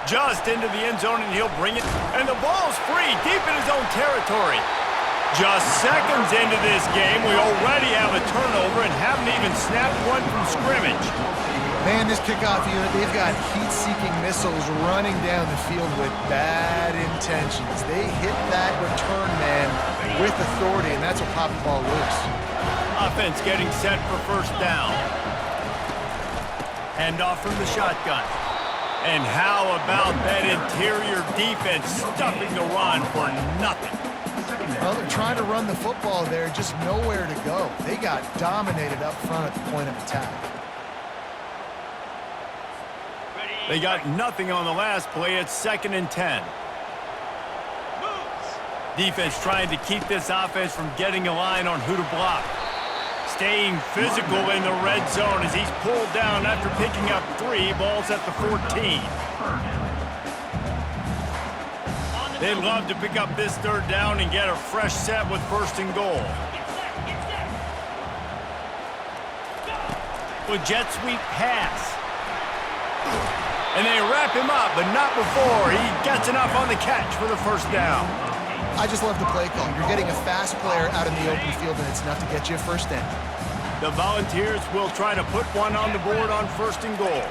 Just into the end zone, and he'll bring it. And the ball's free, deep in his own territory. Just seconds into this game, we already have a turnover and haven't even snapped one from scrimmage. Man, this kickoff unit, they've got heat-seeking missiles running down the field with bad intentions. They hit that return man with authority, and that's what popped the ball loose. Offense getting set for first down. Hand off from the shotgun. And how about that interior defense stuffing the run for nothing? Well, they're trying to run the football there, just nowhere to go. They got dominated up front at the point of attack. They got nothing on the last play. It's 2nd and 10. Defense trying to keep this offense from getting a line on who to block. Staying physical in the red zone as he's pulled down after picking up 3 balls at the 14. They'd love to pick up this 3rd down and get a fresh set with 1st and goal. With jet sweep pass. And they wrap him up, but not before he gets enough on the catch for the 1st down. I just love the play call. You're getting a fast player out in the open field, and it's enough to get you a 1st down. The Volunteers will try to put one on the board on 1st and goal.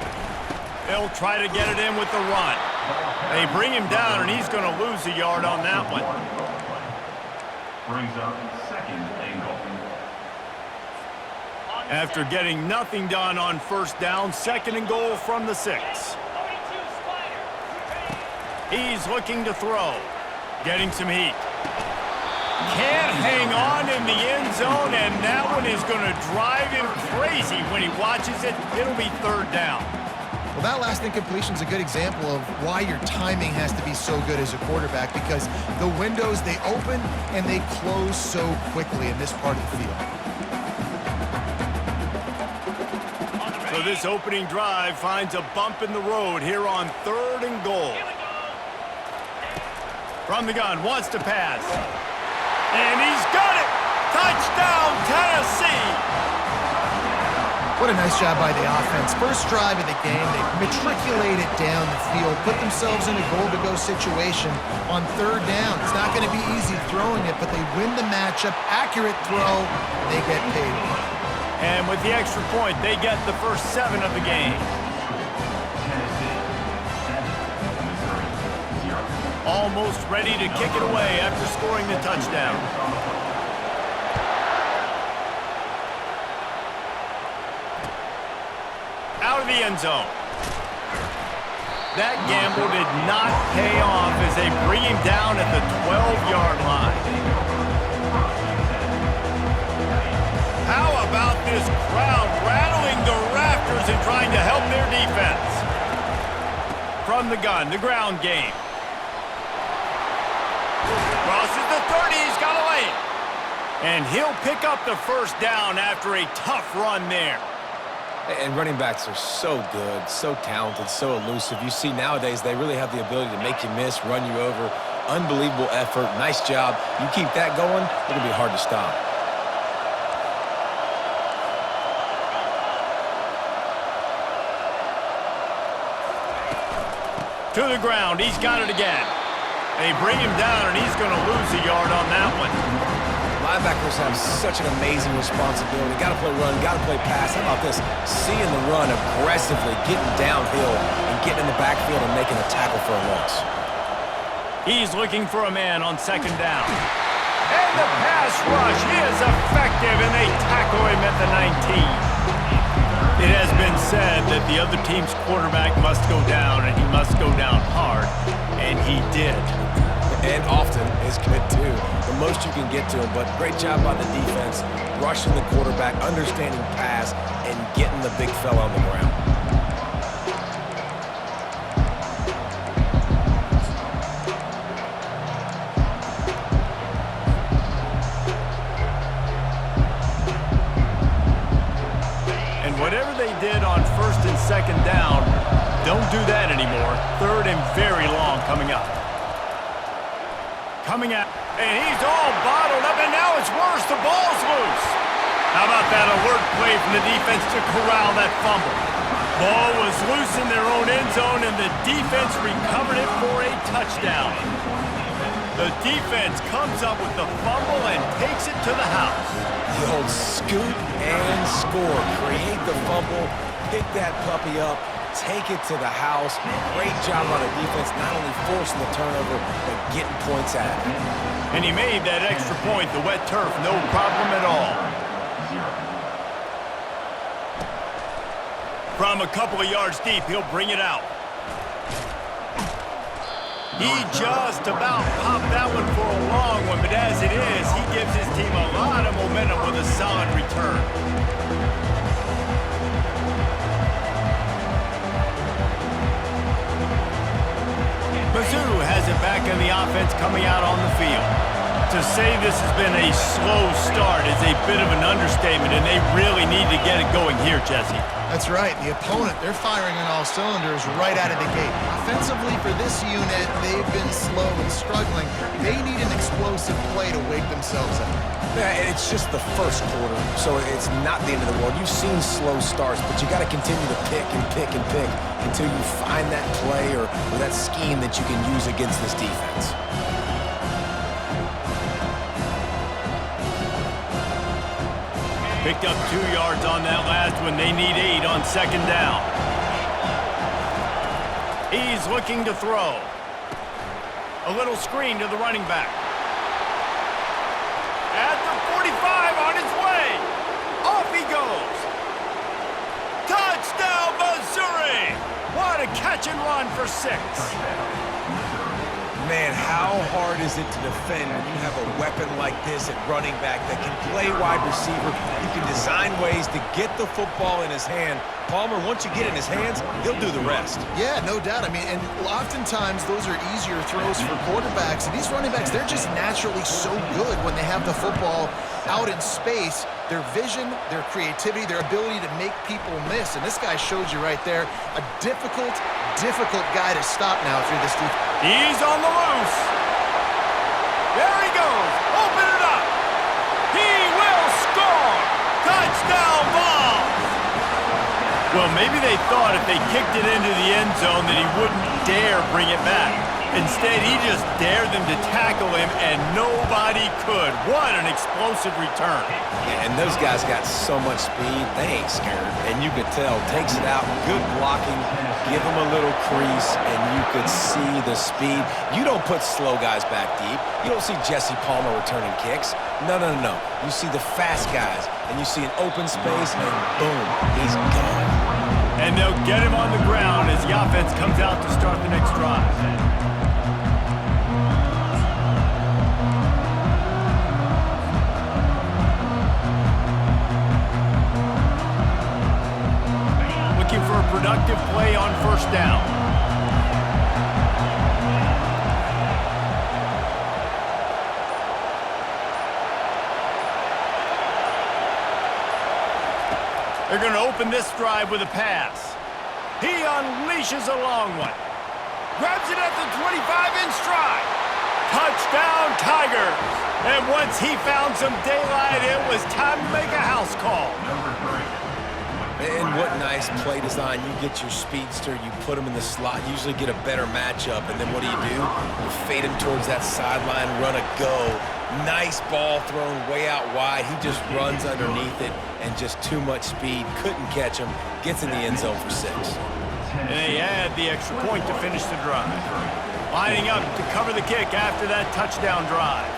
They'll try to get it in with the run. They bring him down, and he's going to lose a yard on that one. Brings up 2nd and goal. After getting nothing done on 1st down, 2nd and goal from the 6. He's looking to throw. Getting some heat. Can't hang on in the end zone, and that one is going to drive him crazy when he watches it. It'll be 3rd down. Well, that last incompletion is a good example of why your timing has to be so good as a quarterback, because the windows, they open and they close so quickly in this part of the field. So this opening drive finds a bump in the road here on 3rd and goal. From the gun, wants to pass. And he's got it! Touchdown, Tennessee! What a nice job by the offense. First drive of the game, they matriculated down the field, put themselves in a goal-to-go situation on 3rd down. It's not going to be easy throwing it, but they win the matchup. Accurate throw, they get paid. And with the extra point, they get the first 7 of the game. Almost ready to kick it away after scoring the touchdown. Out of the end zone. That gamble did not pay off as they bring him down at the 12-yard line. How about this crowd rattling the rafters and trying to help their defense? From the gun, the ground game. Crosses the 30, he's got a lane. And he'll pick up the 1st down after a tough run there. And running backs are so good, so talented, so elusive. You see nowadays they really have the ability to make you miss, run you over. Unbelievable effort, nice job. You keep that going, it'll be hard to stop. To the ground, he's got it again. They bring him down, and he's going to lose a yard on that one. Linebackers have such an amazing responsibility. Got to play run, got to play pass. How about this? Seeing the run aggressively, getting downhill, and getting in the backfield and making a tackle for a loss. He's looking for a man on 2nd down. And the pass rush is effective, and they tackle him at the 19. It has been said that the other team's quarterback must go down, and he must go down hard, and he did. And often is good too. The most you can get to him, but great job by the defense, rushing the quarterback, understanding pass, and getting the big fella on the ground. And whatever they did on 1st and 2nd down, don't do that anymore. 3rd and very long coming up. Coming out, and he's all bottled up, and now it's worse. The ball's loose. How about that alert play from the defense to corral that fumble? Ball was loose in their own end zone, and the defense recovered it for a touchdown. The defense comes up with the fumble and takes it to the house. The old scoop and score. Create the fumble, pick that puppy up, take it to the house. Great job on the defense, not only forcing the turnover, but getting points out of it. And he made that extra point, the wet turf, no problem at all. From a couple of yards deep, he'll bring it out. He just about popped that one for a long one, but as it is, he gives his team a lot of momentum with a solid return. Mizzou has it back in the offense coming out on the field. To say this has been a slow start is a bit of an understatement, and they really need to get it going here, Jesse. That's right. The opponent, they're firing on all cylinders right out of the gate. Offensively for this unit, they've been slow and struggling. They need an explosive play to wake themselves up. Yeah, and it's just the first quarter, so it's not the end of the world. You've seen slow starts, but you got to continue to pick and pick and pick until you find that play or that scheme that you can use against this defense. Picked up 2 yards on that last one. They need 8 on second down. He's looking to throw. A little screen to the running back. At the 45 on his way. Off he goes. Touchdown, Missouri! What a catch and run for 6. Man, how hard is it to defend when you have a weapon like this at running back that can play wide receiver? You can design ways to get the football in his hand. Palmer, once you get it in his hands, he'll do the rest. Yeah, no doubt. I mean, and oftentimes those are easier throws for quarterbacks. And these running backs, they're just naturally so good when they have the football out in space. Their vision, their creativity, their ability to make people miss. And this guy showed you right there, a difficult guy to stop now if you're this defense. He's on the loose. There he goes. Open it up. He will score. Touchdown ball. Well, maybe they thought if they kicked it into the end zone that he wouldn't dare bring it back. Instead, he just dared them to tackle him, and nobody could. What an explosive return. Yeah, and those guys got so much speed, they ain't scared. And you could tell, takes it out, good blocking, give him a little crease, and you could see the speed. You don't put slow guys back deep. You don't see Jesse Palmer returning kicks. No. You see the fast guys, and you see an open space, and boom, he's gone. And they'll get him on the ground as the offense comes out to start the next drive. For a productive play on first down. They're going to open this drive with a pass. He unleashes a long one. Grabs it at the 25 in stride. Touchdown, Tigers. And once he found some daylight, it was time to make a house call. And what nice play design. You get your speedster, you put him in the slot, usually get a better matchup, and then what do? You fade him towards that sideline, run a go. Nice ball thrown way out wide. He just runs underneath it, and just too much speed. Couldn't catch him. Gets in the end zone for 6. And they add the extra point to finish the drive. Lining up to cover the kick after that touchdown drive.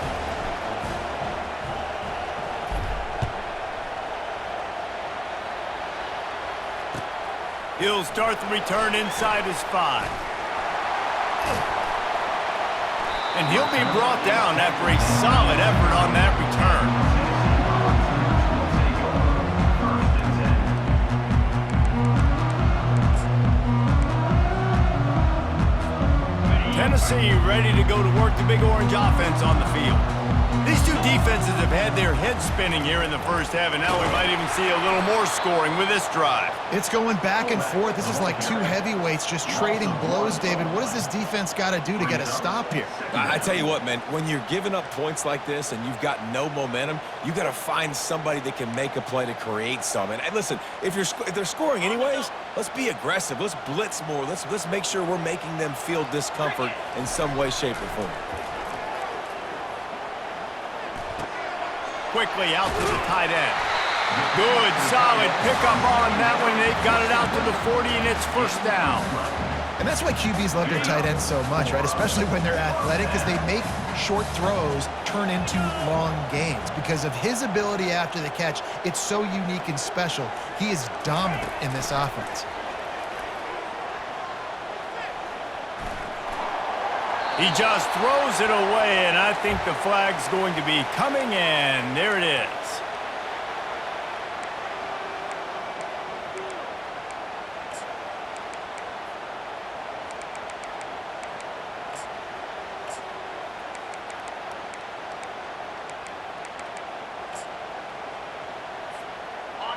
He'll start the return inside his 5. And he'll be brought down after a solid effort on that return. Tennessee ready to go to work the Big Orange offense on the field. These two defenses have had their heads spinning here in the first half, and now we might even see a little more scoring with this drive. It's going back and forth. This is like two heavyweights just trading blows, David. What does this defense got to do to get a stop here? I tell you what, man, when you're giving up points like this and you've got no momentum, you got to find somebody that can make a play to create some. And listen, if they're scoring anyways, let's be aggressive. Let's blitz more. Let's make sure we're making them feel discomfort in some way, shape, or form. Quickly out to the tight end. Good, solid pickup on that one. They've got it out to the 40, and it's first down. And that's why QBs love their tight ends so much, right? Especially when they're athletic, because they make short throws turn into long gains. Because of his ability after the catch, it's so unique and special. He is dominant in this offense. He just throws it away, and I think the flag's going to be coming in. There it is.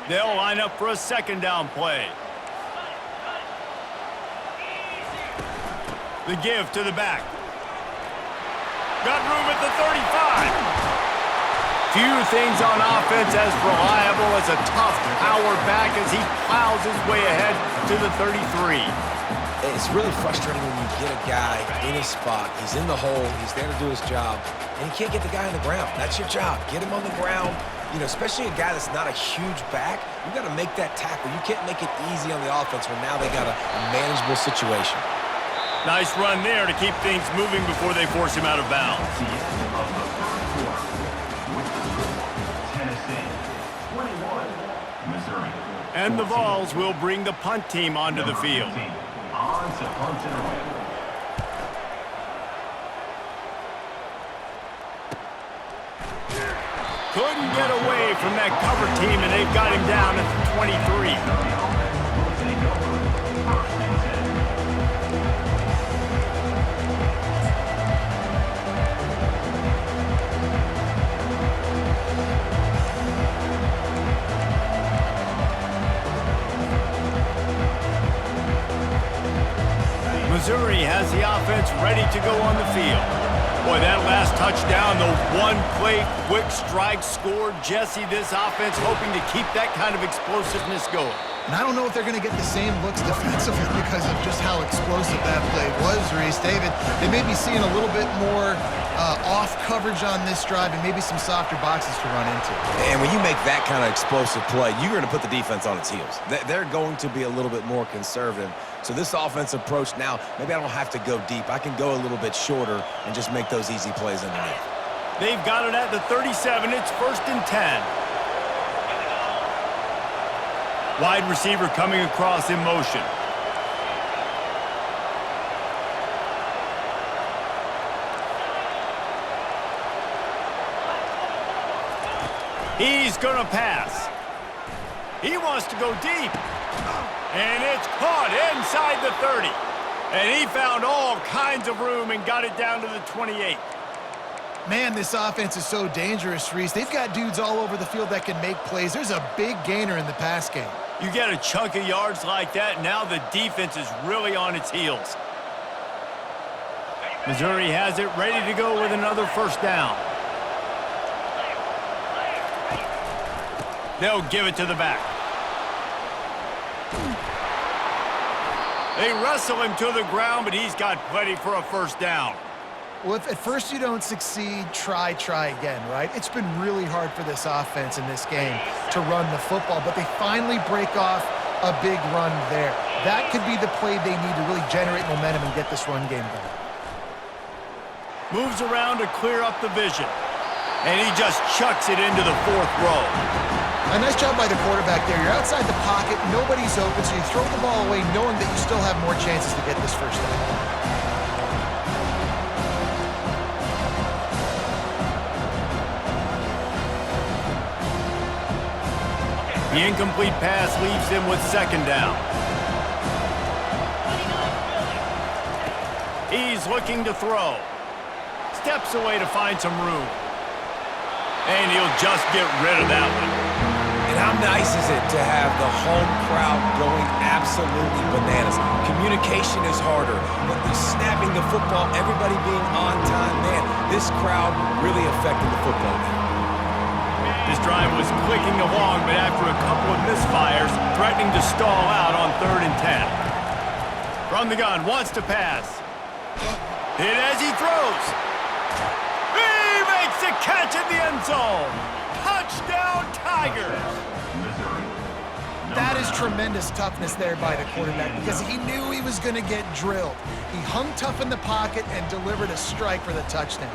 They'll line up for a second down play. The give to the back. Got room at the 35. Few things on offense as reliable as a tough power back as he plows his way ahead to the 33. It's really frustrating when you get a guy in his spot. He's in the hole. He's there to do his job. And you can't get the guy on the ground. That's your job. Get him on the ground. You know, especially a guy that's not a huge back. You got to make that tackle. You can't make it easy on the offense when now they got a manageable situation. Nice run there to keep things moving before they force him out of bounds. The end of the first quarter. Tennessee 21, Missouri. And the Vols will bring the punt team onto the field. On to punt it away. Couldn't get away from that cover team, and they've got him down at the 23. Missouri has the offense ready to go on the field. Boy, that last touchdown, the one-play quick strike scored. Jesse, this offense hoping to keep that kind of explosiveness going. And I don't know if they're going to get the same looks defensively because of just how explosive that play was, Reese. David, they may be seeing a little bit more off coverage on this drive and maybe some softer boxes to run into. And when you make that kind of explosive play, you're going to put the defense on its heels. They're going to be a little bit more conservative. So this offensive approach now, maybe I don't have to go deep. I can go a little bit shorter and just make those easy plays underneath. They've got it at the 37. It's 1st and 10. Wide receiver coming across in motion. He's going to pass. He wants to go deep. And it's caught inside the 30. And he found all kinds of room and got it down to the 28. Man, this offense is so dangerous, Reese. They've got dudes all over the field that can make plays. There's a big gainer in the pass game. You get a chunk of yards like that, now the defense is really on its heels. Missouri has it ready to go with another first down. They'll give it to the back. They wrestle him to the ground, but he's got plenty for a first down. Well, if at first you don't succeed, try again, right? It's been really hard for this offense in this game to run the football, but they finally break off a big run there. That could be the play they need to really generate momentum and get this run game going. Moves around to clear up the vision. And he just chucks it into the 4th row. A nice job by the quarterback there. You're outside the pocket, nobody's open, so you throw the ball away knowing that you still have more chances to get this first down. The incomplete pass leaves him with 2nd down. He's looking to throw. Steps away to find some room. And he'll just get rid of that one. And how nice is it to have the home crowd going absolutely bananas? Communication is harder, but the snapping the football, everybody being on time, man, this crowd really affected the football game. This drive was clicking along, but after a couple of misfires, threatening to stall out on 3rd and 10. From the gun, wants to pass. Hit as he throws. He makes the catch in the end zone. Touchdown, Tigers. That is tremendous toughness there by the quarterback because he knew he was going to get drilled. He hung tough in the pocket and delivered a strike for the touchdown.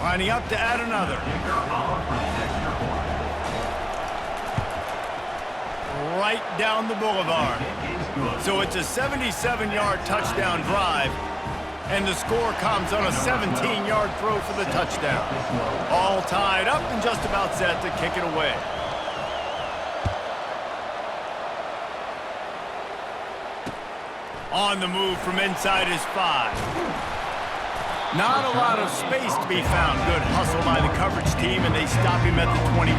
Lining up to add another. Right down the boulevard. So it's a 77-yard touchdown drive, and the score comes on a 17-yard throw for the touchdown. All tied up and just about set to kick it away. On the move from inside his 5. Not a lot of space to be found. Good hustle by the coverage team, and they stop him at the 21.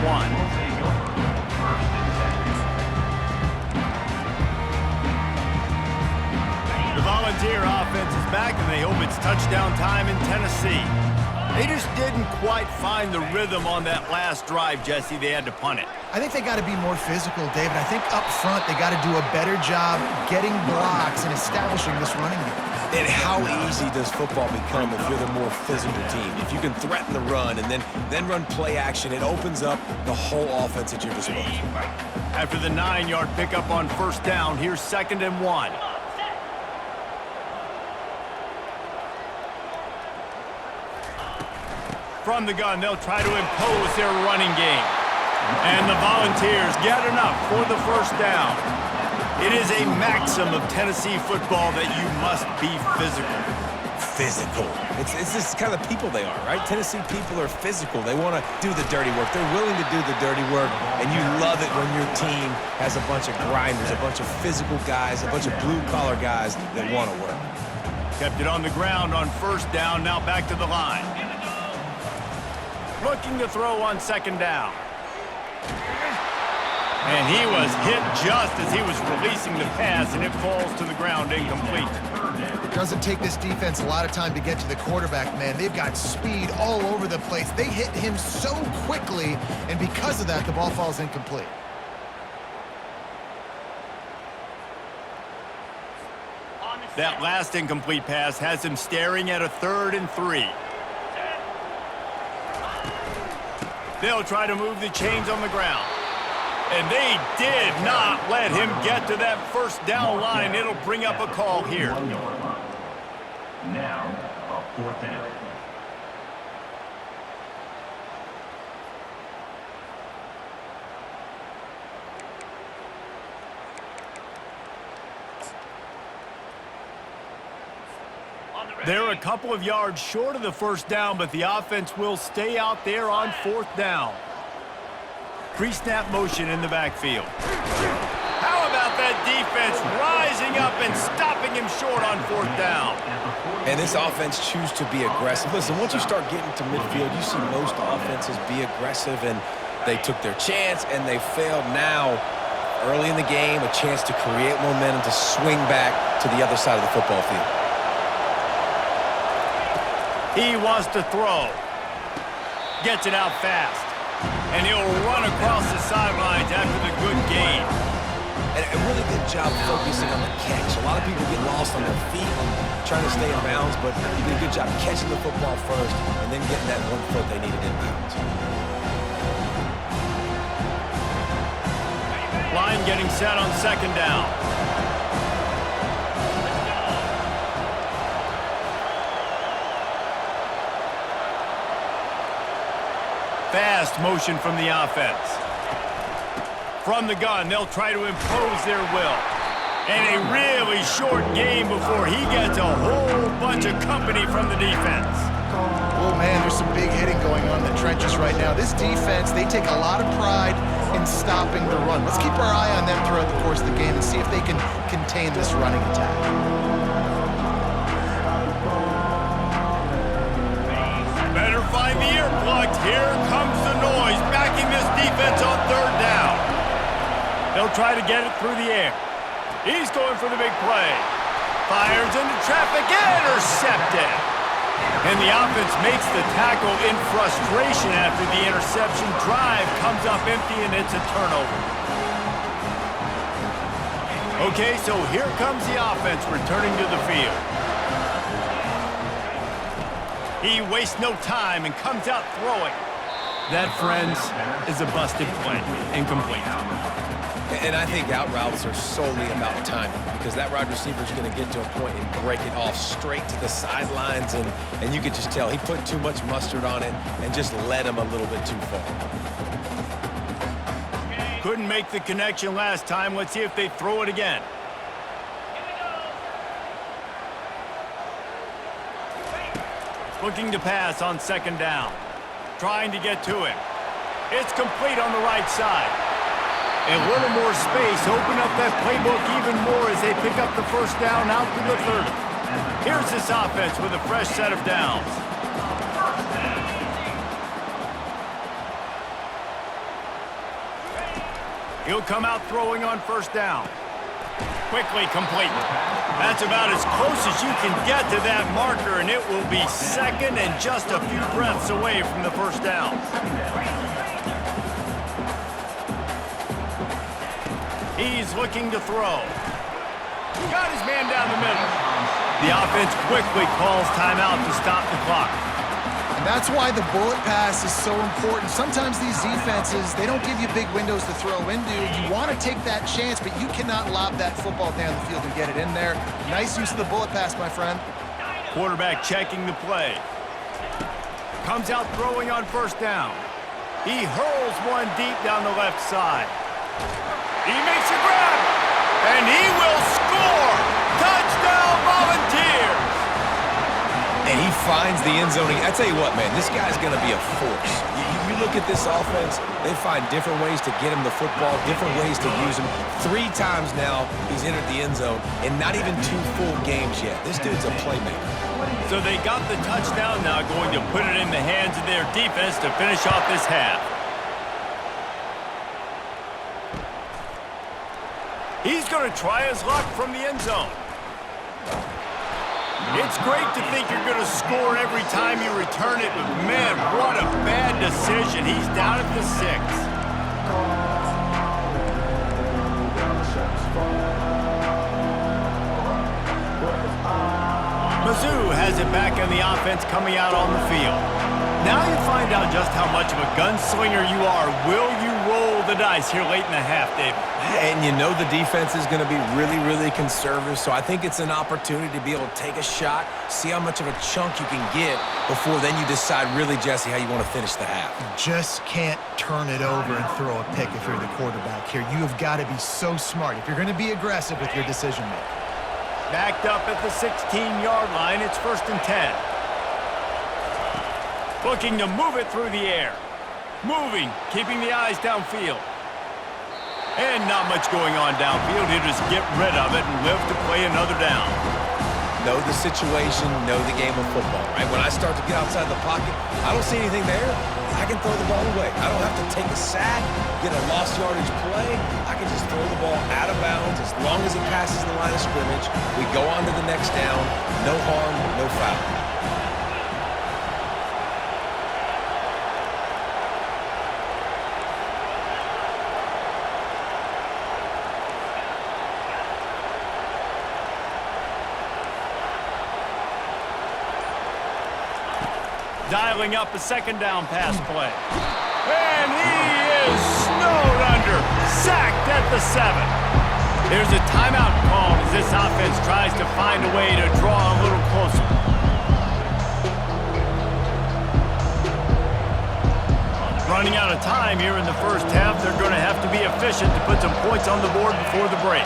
The Volunteer offense is back, and they hope it's touchdown time in Tennessee. They just didn't quite find the rhythm on that last drive, Jesse. They had to punt it. I think they got to be more physical, David. I think up front they got to do a better job getting blocks and establishing this running game. And how easy does football become if you're the more physical team? If you can threaten the run and then run play action, it opens up the whole offense at your disposal. After the 9-yard pickup on 1st down, here's 2nd and 1. From the gun, they'll try to impose their running game. And the Volunteers get enough for the 1st down. It is a maxim of Tennessee football that you must be physical. Physical. It's this kind of people they are, right? Tennessee people are physical. They want to do the dirty work. They're willing to do the dirty work, and you love it when your team has a bunch of grinders, a bunch of physical guys, a bunch of blue-collar guys that want to work. Kept it on the ground on 1st down, now back to the line. Looking to throw on 2nd down. And he was hit just as he was releasing the pass, and it falls to the ground incomplete. It doesn't take this defense a lot of time to get to the quarterback, man. They've got speed all over the place. They hit him so quickly, and because of that, the ball falls incomplete. That last incomplete pass has him staring at a 3rd and 3. They'll try to move the chains on the ground. And they did not let him get to that 1st down line. It'll bring up a call here. Now, a 4th down. They're a couple of yards short of the 1st down, but the offense will stay out there on 4th down. Pre-snap motion in the backfield. How about that defense rising up and stopping him short on 4th down? And this offense choose to be aggressive. Listen, once you start getting to midfield, you see most offenses be aggressive, and they took their chance, and they failed. Now, early in the game, a chance to create momentum, to swing back to the other side of the football field. He wants to throw. Gets it out fast. And he'll run across the sidelines after the good gain. And a really good job focusing on the catch. A lot of people get lost on their feet trying to stay in bounds, but he did a good job catching the football first and then getting that 1 foot they needed in bounds. Line getting set on 2nd down. Fast motion from the offense. From the gun, they'll try to impose their will. And a really short game before he gets a whole bunch of company from the defense. Oh, man, there's some big hitting going on in the trenches right now. This defense, they take a lot of pride in in stopping the run. Let's keep our eye on them throughout the course of the game and see if they can contain this running attack. Better find the earplugs. Here comes the noise, backing this defense on third down. They'll try to get it through the air. He's going for the big play. Fires into traffic, intercepted. And the offense makes the tackle in frustration after the interception. Drive comes up empty, and it's a turnover. Okay, so here comes the offense returning to the field. He wastes no time and comes out throwing. That, friends, is a busted play. Incomplete. And I think out routes are solely about timing because that wide receiver is going to get to a point and break it off straight to the sidelines, and you could just tell he put too much mustard on it and just led him a little bit too far. Couldn't make the connection last time. Let's see if they throw it again. Looking to pass on second down. Trying to get to him. It's complete on the right side. A little more space. Open up that playbook even more as they pick up the first down out to the 30. Here's this offense with a fresh set of downs. He'll come out throwing on first down. Quickly complete. That's about as close as you can get to that marker, and it will be second and just a few breaths away from the first down. He's looking to throw. Got his man down the middle. The offense quickly calls timeout to stop the clock. And that's why the bullet pass is so important. Sometimes these defenses, they don't give you big windows to throw into. You want to take that chance, but you cannot lob that football down the field and get it in there. Nice use of the bullet pass, my friend. Quarterback checking the play. Comes out throwing on first down. He hurls one deep down the left side. He makes a grab, and he will score! Touchdown, Volunteers! And he finds the end zone. I tell you what, man, this guy's going to be a force. You look at this offense, they find different ways to get him the football, different ways to use him. 3 times now he's entered the end zone, and not even 2 full games yet. This dude's a playmaker. So they got the touchdown now, going to put it in the hands of their defense to finish off this half. He's going to try his luck from the end zone. It's great to think you're going to score every time you return it, but man, what a bad decision. He's down at the 6. Mizzou has it back on the offense coming out on the field. Now you find out just how much of a gunslinger you are. Will you roll the dice here late in the half, David? And you know the defense is going to be really, really conservative, so I think it's an opportunity to be able to take a shot, see how much of a chunk you can get before then you decide really, Jesse, how you want to finish the half. You just can't turn it over and throw a pick if you're the quarterback here. You have got to be so smart if you're going to be aggressive with your decision-making. Backed up at the 16-yard line, it's 1st and 10. Looking to move it through the air. Moving, keeping the eyes downfield. And not much going on downfield. He'll just get rid of it and live to play another down. Know the situation, know the game of football, right? When I start to get outside the pocket, I don't see anything there. I can throw the ball away. I don't have to take a sack, get a lost yardage play. I can just throw the ball out of bounds as long as it passes the line of scrimmage. We go on to the next down. No harm, no foul. Dialing up a 2nd down pass play. And he is snowed under. Sacked at the 7. There's a timeout called as this offense tries to find a way to draw a little closer. Running out of time here in the first half. They're going to have to be efficient to put some points on the board before the break.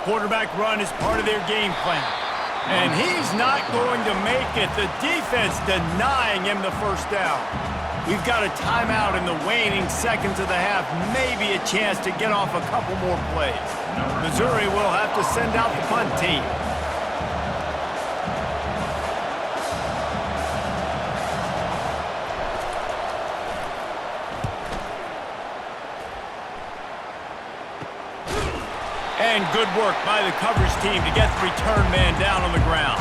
Quarterback run is part of their game plan. And he's not going to make it. The defense denying him the first down. We've got a timeout in the waning seconds of the half. Maybe a chance to get off a couple more plays. Missouri will have to send out the punt team. And good work by the coverage team to get the return man down on the ground.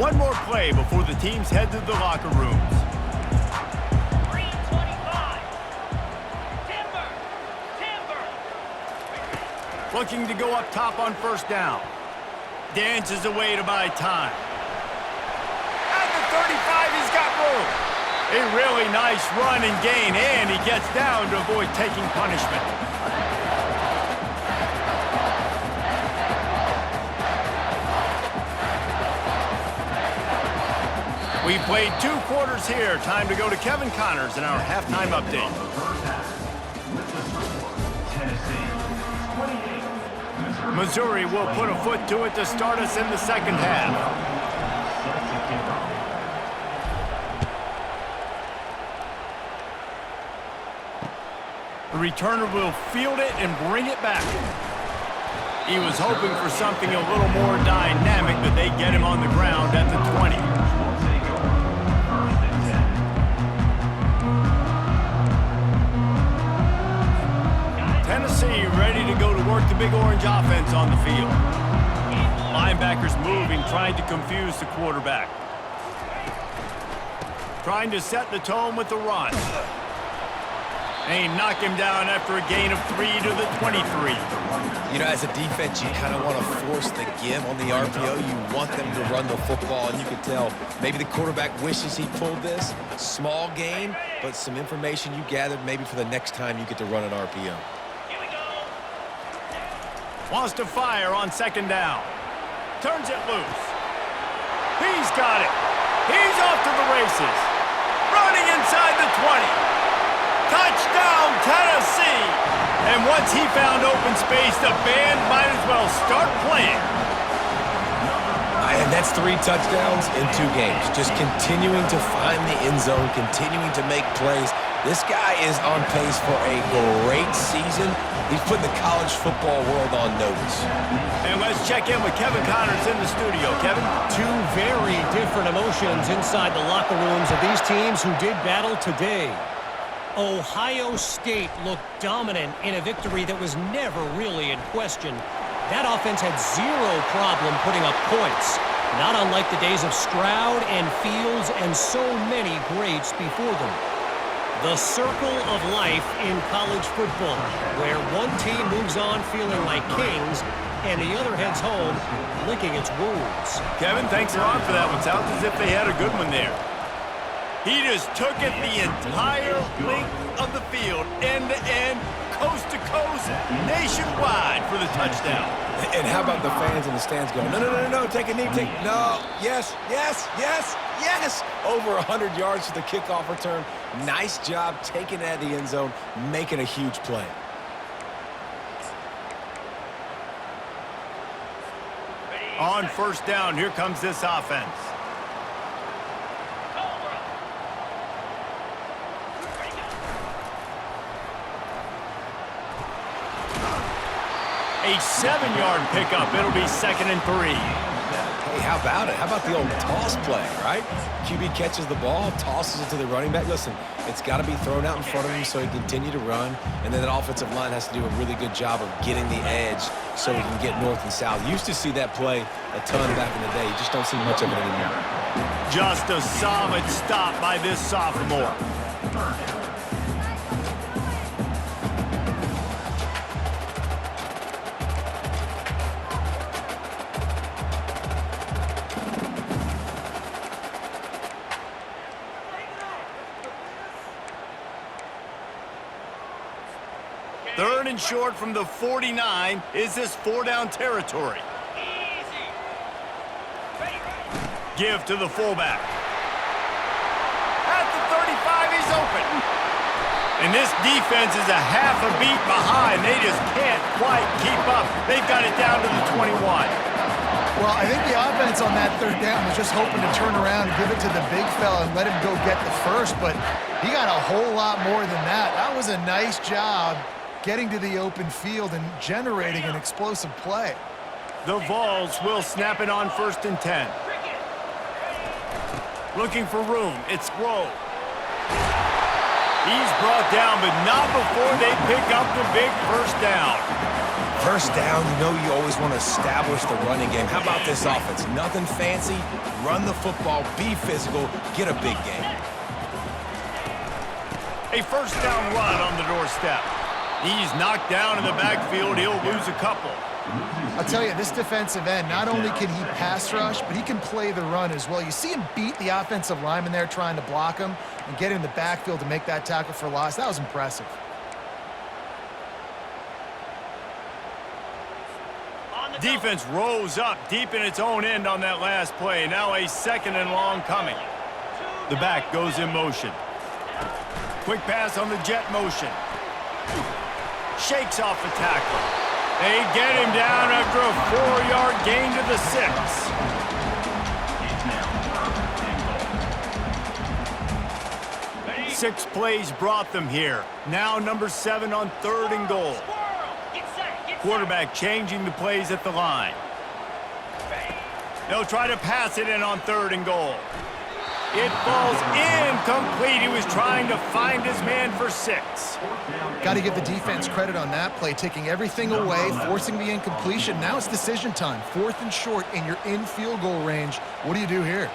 One more play before the teams head to the locker rooms. 325. Timber. Looking to go up top on first down. Dances away to buy time. At the 35, he's got room. A really nice run and gain, and he gets down to avoid taking punishment. We played 2 quarters here. Time to go to Kevin Connors in our halftime update. Missouri will put a foot to it to start us in the second half. The returner will field it and bring it back. He was hoping for something a little more dynamic, but they get him on the ground at the 20. Tennessee ready to go to work the Big Orange offense on the field. Linebackers moving, trying to confuse the quarterback. Trying to set the tone with the run. They knock him down after a gain of 3 to the 23. You know, as a defense, you kind of want to force the give on the RPO. You want them to run the football, and you can tell maybe the quarterback wishes he pulled this. Small gain, but some information you gathered maybe for the next time you get to run an RPO. Here we go. Wants to fire on second down. Turns it loose. He's got it. He's off to the races. Running inside the 20. Touchdown, Tennessee! And once he found open space, the band might as well start playing. And that's 3 touchdowns in 2 games. Just continuing to find the end zone, continuing to make plays. This guy is on pace for a great season. He's putting the college football world on notice. And let's check in with Kevin Connors in the studio. Kevin? 2 very different emotions inside the locker rooms of these teams who did battle today. Ohio State looked dominant in a victory that was never really in question. That offense had 0 problem putting up points, not unlike the days of Stroud and Fields and so many greats before them. The circle of life in college football, where one team moves on feeling like kings and the other heads home licking its wounds. Kevin, thanks a lot for that one. Sounds as if they had a good one there. He just took it the entire length of the field, end to end, coast to coast, nationwide for the touchdown. And how about the fans in the stands going, no, take a knee, no, yes. Over 100 yards for the kickoff return. Nice job taking it out of the end zone, making a huge play. On first down, here comes this offense. A 7-yard pickup. It'll be 2nd and 3. Hey, how about it? How about the old toss play, right? QB catches the ball, tosses it to the running back. Listen, it's got to be thrown out in front of him so he can continue to run, and then that offensive line has to do a really good job of getting the edge so he can get north and south. Used to see that play a ton back in the day. You just don't see much of it anymore. Just a solid stop by this sophomore. Third and short from the 49. Is this 4-down territory? Easy. Ready. Give to the fullback. At the 35, he's open. And And this defense is a half a beat behind. They just can't quite keep up. They've got it down to the 21. Well, I think the offense on that third down was just hoping to turn around and give it to the big fella and let him go get the first, but he got a whole lot more than that. That was a nice job getting to the open field and generating an explosive play. The Vols will snap it on 1st and 10. Looking for room. It's Rowe. He's brought down, but not before they pick up the big first down. First down, you know you always want to establish the running game. How about this offense? Nothing fancy. Run the football, be physical, get a big game. A first down run on the doorstep. He's knocked down in the backfield. He'll lose a couple. I'll tell you, this defensive end, not only can he pass rush, but he can play the run as well. You see him beat the offensive lineman there trying to block him and get in the backfield to make that tackle for loss. That was impressive. Defense rose up deep in its own end on that last play. Now a 2nd and long coming. The back goes in motion. Quick pass on the jet motion. Shakes off the tackle. They get him down after a 4-yard gain to the 6. 6 plays brought them here. Now number 7 on 3rd and goal. Quarterback changing the plays at the line. They'll try to pass it in on 3rd and goal. It falls incomplete. He was trying to find his man for 6. Got to give the defense credit on that play, taking everything away, forcing the incompletion. Now it's decision time. 4th and short, and you're in field goal range. What do you do here?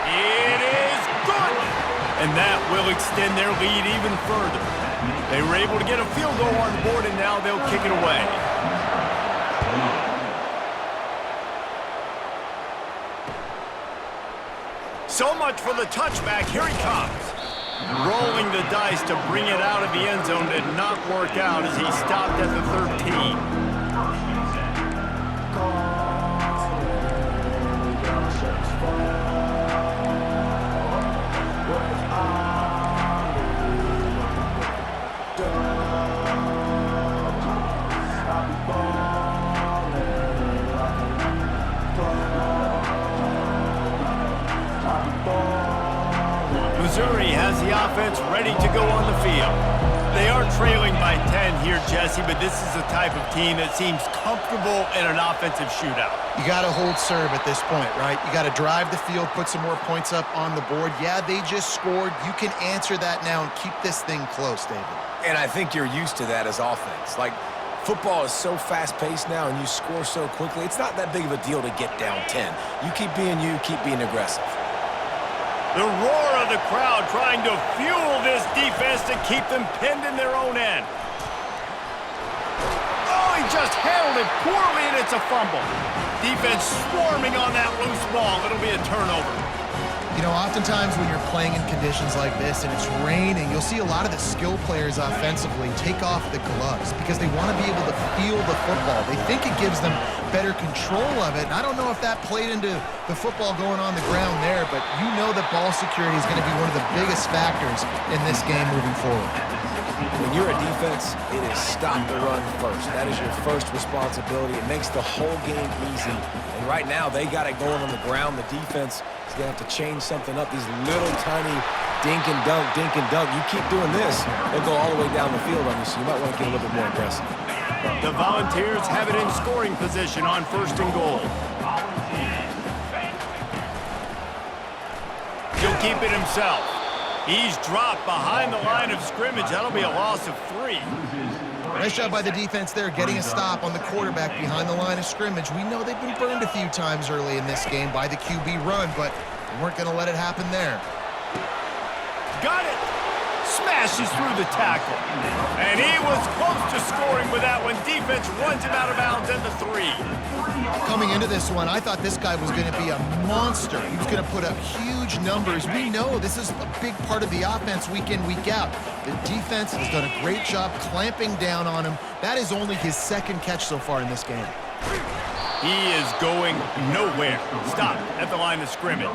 It is good! And that will extend their lead even further. They were able to get a field goal on the board, and now they'll kick it away. So much for the touchback. Here he comes. Rolling the dice to bring it out of the end zone did not work out as he stopped at the 13. Missouri has the offense ready to go on the field. They are trailing by 10 here, Jesse, but this is the type of team that seems comfortable in an offensive shootout. You got to hold serve at this point, right? You got to drive the field, put some more points up on the board. Yeah, they just scored. You can answer that now and keep this thing close, David. And I think you're used to that as offense. Like, football is so fast-paced now and you score so quickly, it's not that big of a deal to get down 10. You keep being you, keep being aggressive. The roar of the crowd trying to fuel this defense to keep them pinned in their own end. Oh, he just handled it poorly, and it's a fumble. Defense swarming on that loose ball. It'll be a turnover. You know, oftentimes when you're playing in conditions like this and it's raining, you'll see a lot of the skill players offensively take off the gloves because they want to be able to feel the football. They think it gives them better control of it. And I don't know if that played into the football going on the ground there, but you know that ball security is going to be one of the biggest factors in this game moving forward. When you're a defense, it is stop the run first. That is your first responsibility. It makes the whole game easy. And right now, they got it going on the ground. The defense is going to have to change something up. These little tiny dink and dunk, dink and dunk. You keep doing this, they'll go all the way down the field on you, so you might want to get a little bit more aggressive. The Volunteers have it in scoring position on 1st and goal. He'll keep it himself. He's dropped behind the line of scrimmage. That'll be a loss of 3. Nice job by the defense there, getting a stop on the quarterback behind the line of scrimmage. We know they've been burned a few times early in this game by the QB run, but they weren't going to let it happen there. Got it! Smashes through the tackle. And he was close to scoring with that one. Defense runs him out of bounds at the 3. Coming into this one, I thought this guy was going to be a monster. He was going to put up huge numbers. We know this is a big part of the offense week in, week out. The defense has done a great job clamping down on him. That is only his 2nd catch so far in this game. He is going nowhere. Stop at the line of scrimmage.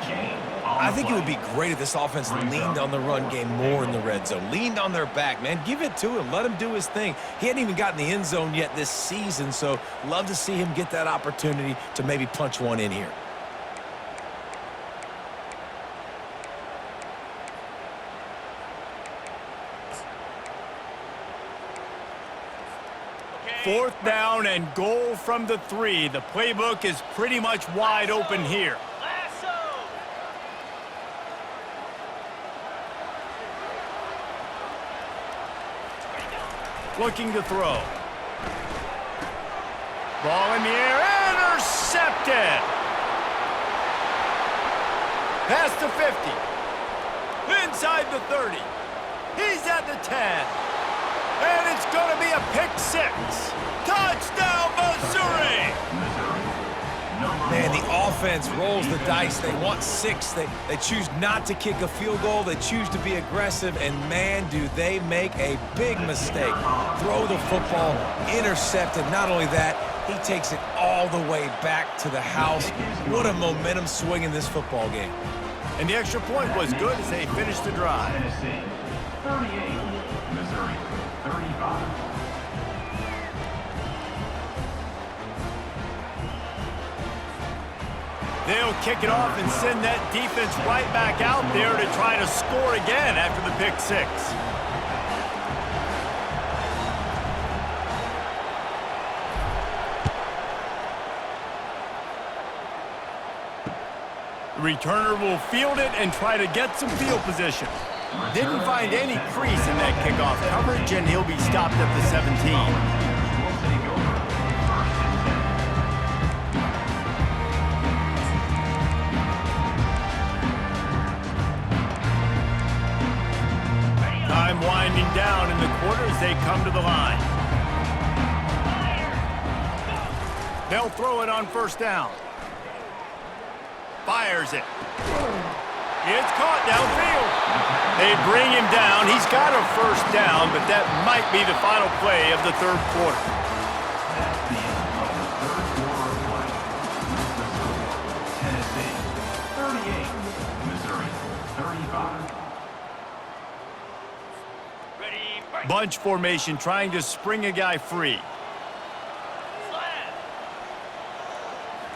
I think it would be great if this offense leaned on the run game more in the red zone. Leaned on their back, man. Give it to him. Let him do his thing. He hadn't even gotten the end zone yet this season, so love to see him get that opportunity to maybe punch one in here. Fourth down and goal from the 3. The playbook is pretty much wide open here. Lasso. Looking to throw. Ball in the air, intercepted! Past the 50. Inside the 30. He's at the 10. And it's going to be a pick 6. Touchdown, Missouri! Man, the offense rolls the dice. They want 6. They choose not to kick a field goal. They choose to be aggressive, and man, do they make a big mistake. Throw the football, intercepted. Not only that, he takes it all the way back to the house. What a momentum swing in this football game. And the extra point was good as they finished the drive. Tennessee, 38. Missouri, 35. They'll kick it off and send that defense right back out there to try to score again after the pick 6. The returner will field it and try to get some field position. Didn't find any crease in that kickoff coverage, and he'll be stopped at the 17. Time winding down in the quarter as they come to the line. They'll throw it on first down. Fires it. It's caught downfield. They bring him down. He's got a first down, but that might be the final play of the third quarter. That's the end of the third quarter of play. Tennessee, 38. Missouri, 35. Ready, break. Bunch formation trying to spring a guy free. Slam.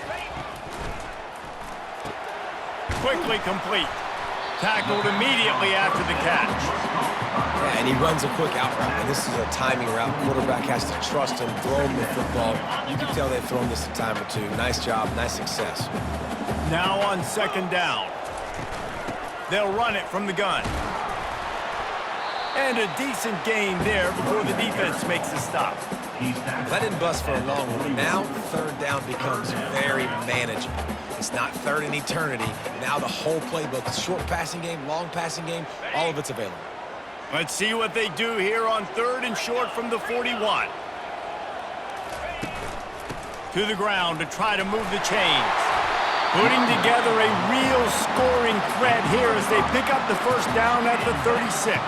Ready. Quickly complete. Tackled immediately after the catch. Yeah, and he runs a quick out route, and this is a timing route. Quarterback has to trust him, throw him the football. You can tell they've thrown this a time or two. Nice job, nice success. Now on second down. They'll run it from the gun. And a decent gain there before the defense makes the stop. That didn't bust for a long one, but now third down becomes very manageable. It's not third in eternity. Now the whole playbook, short passing game, long passing game, all of it's available. Let's see what they do here on third and short from the 41. To the ground to try to move the chains. Putting together a real scoring threat here as they pick up the first down at the 36.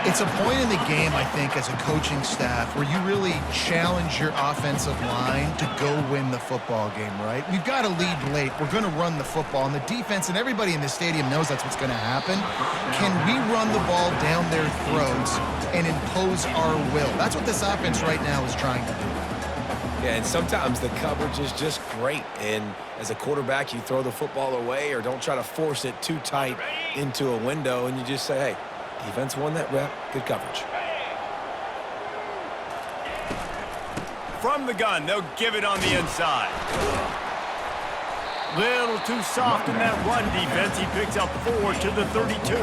It's a point in the game, I think, as a coaching staff where you really challenge your offensive line to go win the football game, right? We've got to lead late. We're going to run the football. And the defense and everybody in the stadium knows that's what's going to happen. Can we run the ball down their throats and impose our will? That's what this offense right now is trying to do. Yeah, and sometimes the coverage is just great. And as a quarterback, you throw the football away or don't try to force it too tight into a window, and you just say, hey, defense won that rep, good coverage. From the gun, they'll give it on the inside. Little too soft in that run defense. He picks up 4 to the 32.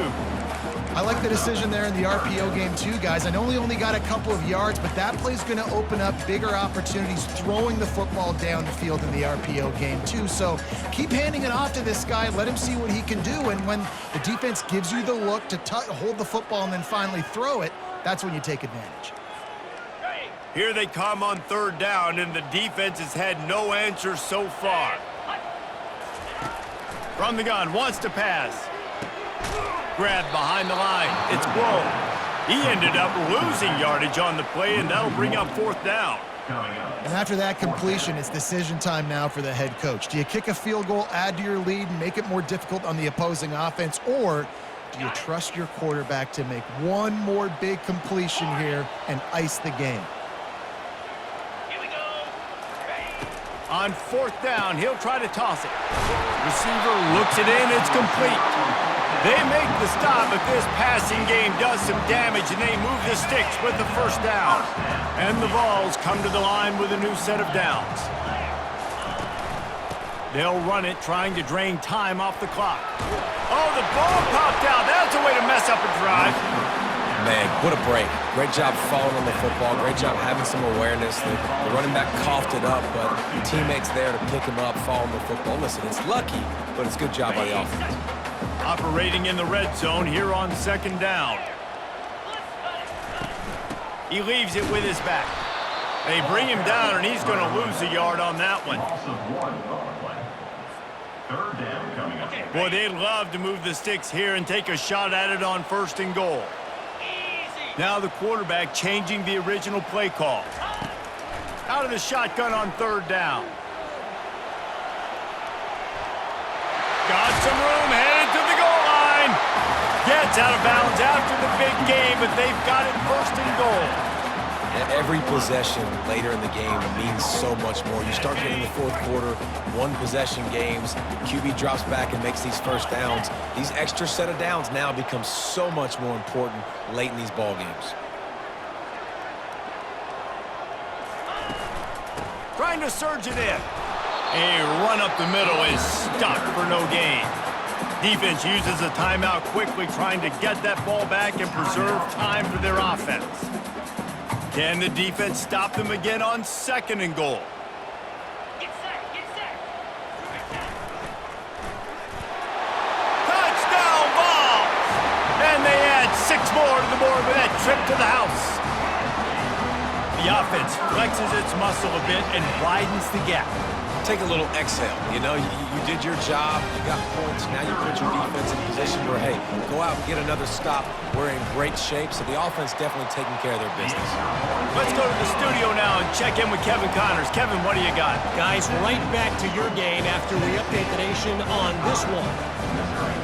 I like the decision there in the RPO game too, guys. I know he only got a couple of yards, but that play's going to open up bigger opportunities throwing the football down the field in the RPO game too. So keep handing it off to this guy. Let him see what he can do. And when the defense gives you the look to hold the football and then finally throw it, that's when you take advantage. Here they come on third down, and the defense has had no answer so far. From the gun, wants to pass. Grabbed behind the line. It's Blow. He ended up losing yardage on the play, and that'll bring up fourth down. coming up. And after that completion, it's decision time now for the head coach. Do you kick a field goal, add to your lead, and make it more difficult on the opposing offense, or do you trust your quarterback to make one more big completion here and ice the game? Here we go. Ready. On 4th down, he'll try to toss it. Receiver looks it in, it's complete. They make the stop, but this passing game does some damage, and they move the sticks with the 1st down. And the Vols come to the line with a new set of downs. They'll run it, trying to drain time off the clock. Oh, the ball popped out. That's a way to mess up a drive. Man, what a break. Great job following on the football. Great job having some awareness. The running back coughed it up, but teammates there to pick him up, following the football. Listen, it's lucky, but it's a good job by the offense. Operating in the red zone here on 2nd down. He leaves it with his back. They bring him down, and he's going to lose a yard on that one. Loss of 1 on the play. 3rd down coming up. Boy, they'd love to move the sticks here and take a shot at it on 1st and goal. Easy. Now the quarterback changing the original play call. Out of the shotgun on 3rd down. Got some room, headed to the goal line. Gets out of bounds after the big game, but they've got it 1st and goal. And every possession later in the game means so much more. You start getting the 4th quarter, 1-possession games, QB drops back and makes these 1st downs. These extra set of downs now become so much more important late in these ball games. Trying to surge it in. A run up the middle is stuck for no gain. Defense uses a timeout quickly, trying to get that ball back and preserve time for their offense. Can the defense stop them again on 2nd and goal? Get set. Get set. Touchdown Vols! And they add 6 more to the board with that trip to the house. The offense flexes its muscle a bit and widens the gap. Take a little exhale. You know, you did your job, you got points, now you put your defense in a position where, hey, go out and get another stop. We're in great shape, so the offense definitely taking care of their business. Let's go to the studio now and check in with Kevin Connors. Kevin, what do you got? Guys, right back to your game after we update the nation on this one.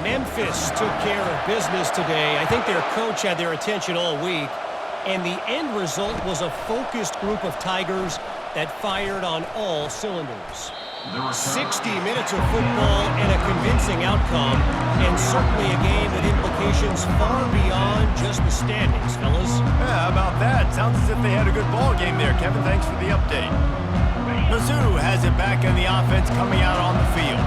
Memphis took care of business today. I think their coach had their attention all week, and the end result was a focused group of Tigers that fired on all cylinders. 60 minutes of football and a convincing outcome, and certainly a game with implications far beyond just the standings, fellas. Yeah, how about that? Sounds as if they had a good ball game there. Kevin, thanks for the update. Mizzou has it back in the offense coming out on the field.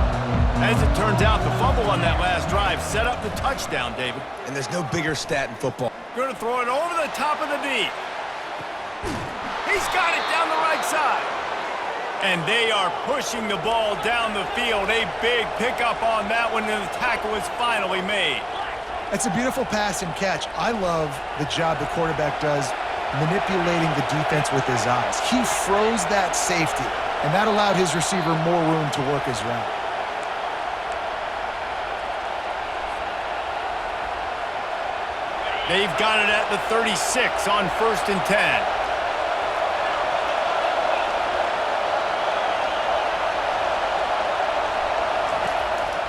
As it turns out, the fumble on that last drive set up the touchdown, David. And there's no bigger stat in football. Going to throw it over the top of the D. He's got it down the right side. And they are pushing the ball down the field. A big pickup on that one, and the tackle is finally made. That's a beautiful pass and catch. I love the job the quarterback does manipulating the defense with his eyes. He froze that safety, and that allowed his receiver more room to work his route. They've got it at the 36 on 1st and 10.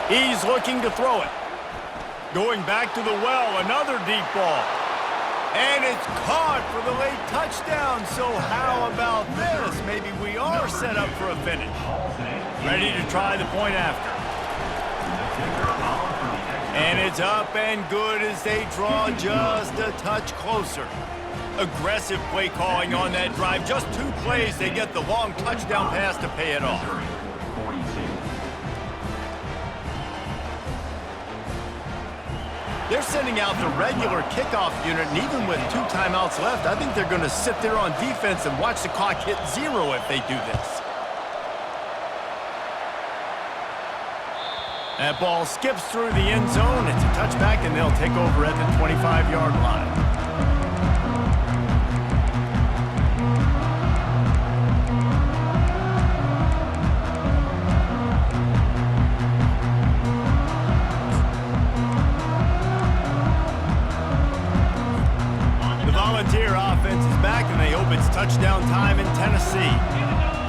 He's looking to throw it. Going back to the well, another deep ball. And it's caught for the late touchdown. So how about this? Maybe we are set up for a finish. Ready to try the point after. And it's up and good as they draw just a touch closer. Aggressive play calling on that drive. Just 2 plays, they get the long touchdown pass to pay it off. They're sending out the regular kickoff unit, and even with 2 timeouts left, I think they're going to sit there on defense and watch the clock hit 0 if they do this. That ball skips through the end zone. It's a touchback, and they'll take over at the 25-yard line. touchdown time in Tennessee.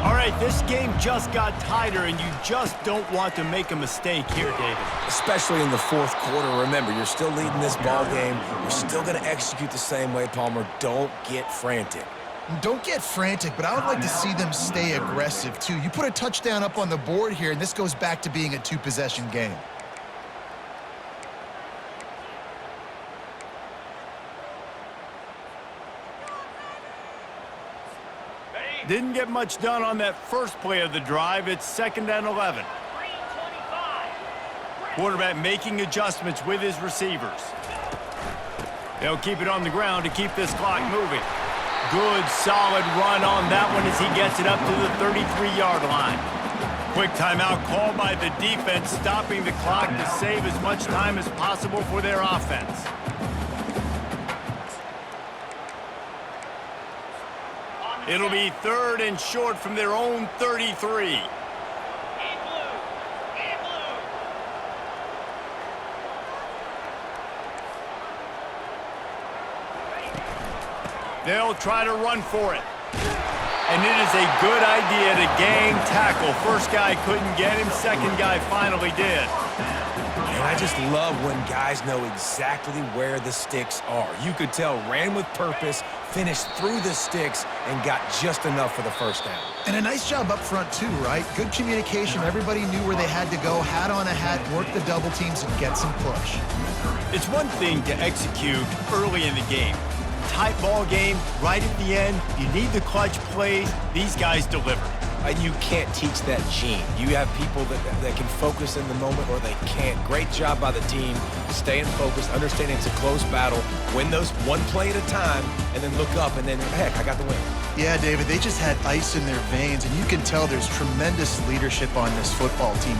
All right, this game just got tighter, and you just don't want to make a mistake here, David. Especially in the fourth quarter. Remember, you're still leading this ball game. You're still going to execute the same way, Palmer. Don't get frantic. Don't get frantic, but I would like to see them stay aggressive, too. You put a touchdown up on the board here, and this goes back to being a two-possession game. Didn't get much done on that first play of the drive. It's 2nd and 11. 325. Quarterback making adjustments with his receivers. They'll keep it on the ground to keep this clock moving. Good, solid run on that one as he gets it up to the 33-yard line. Quick timeout called by the defense, stopping the clock to save as much time as possible for their offense. It'll be 3rd and short from their own 33. In blue. In blue. They'll try to run for it. And it is a good idea to gang tackle. First guy couldn't get him, second guy finally did. And I just love when guys know exactly where the sticks are. You could tell ran with purpose, finished through the sticks, and got just enough for the first down. And a nice job up front, too, right? Good communication. Everybody knew where they had to go, hat on a hat, work the double teams, and get some push. It's one thing to execute early in the game. Tight ball game, right at the end, you need the clutch plays. These guys deliver. And you can't teach that gene. You have people that can focus in the moment or they can't. Great job by the team, staying focused, understanding it's a close battle, win those one play at a time, and then look up, and then, heck, I got the win. Yeah, David, they just had ice in their veins, and you can tell there's tremendous leadership on this football team.